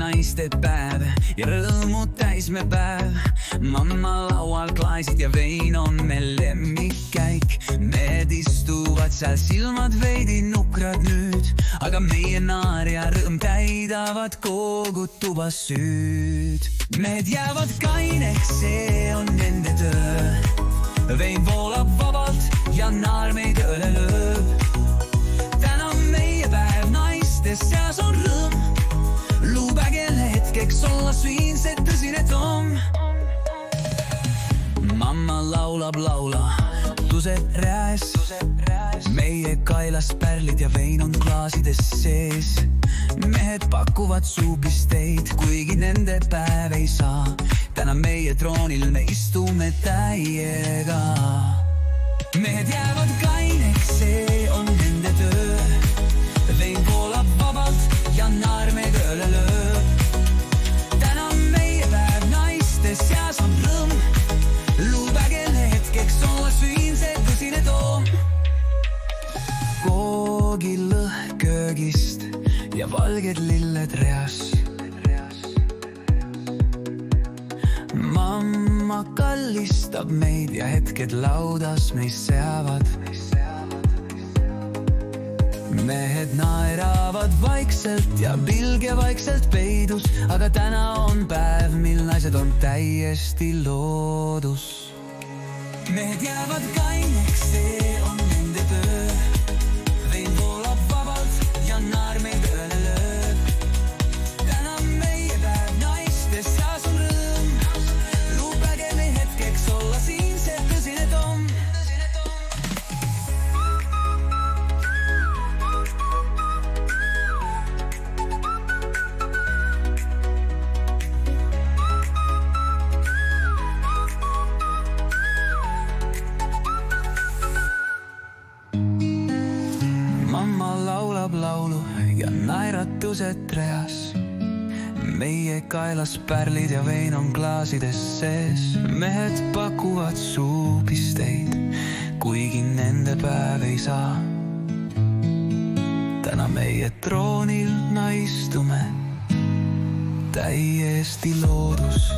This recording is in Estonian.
naiste päev ja rõõmu täis me päev. Mamma laual klaasid ja vein on meil lemmikkäik. Mehed istuvad seal, silmad veidi nukrad nüüd, aga meie naar ja rõõm täidavad kogu tuba süüd. Mehed jäävad kaineks, see on nende töö. Vein voolab vabalt ja naar meid ööle lööb. Täna meie päev, naiste seas on rõõm. Lubage hetkeks olla siin see tõsine toom. Mamma laulab tused rääs. Meie kailas pärlid ja vein on klaasides sees. Mehed pakuvad suupisteid, kuigi nende päev ei saa. Täna meie troonil me istume täiega. Mehed jäävad kaineks, see on nende töö. Vein voolab vabalt ja naar meid ööle lööb. Täna meie päev, naiste seas on rõõm. Lubage hetkeks olla siin see tõsine toom. Koogilõhk köögist ja valged lilled reas. Mamma kallistab meid ja hetked laudas meis seavad. Mehed naeravad vaikselt ja pilge vaikselt peidus, aga täna on päev, mil naised on täiesti loodus. Mehed jäävad kaineks, see on nende töö. Vein voolab vabalt ja naar meid ööle lööb. Täna meie päev, naiste seas on rõõm. Lubage meil hetkeks olla siin see tõsine toom. Mamma laulab laulu ja naeratused reas. Meie kailas pärlid ja vein on klaasides sees. Mehed pakuvad suupisteid, kuigi nende päev ei saa. Täna meie troonil istume täiesti loodus.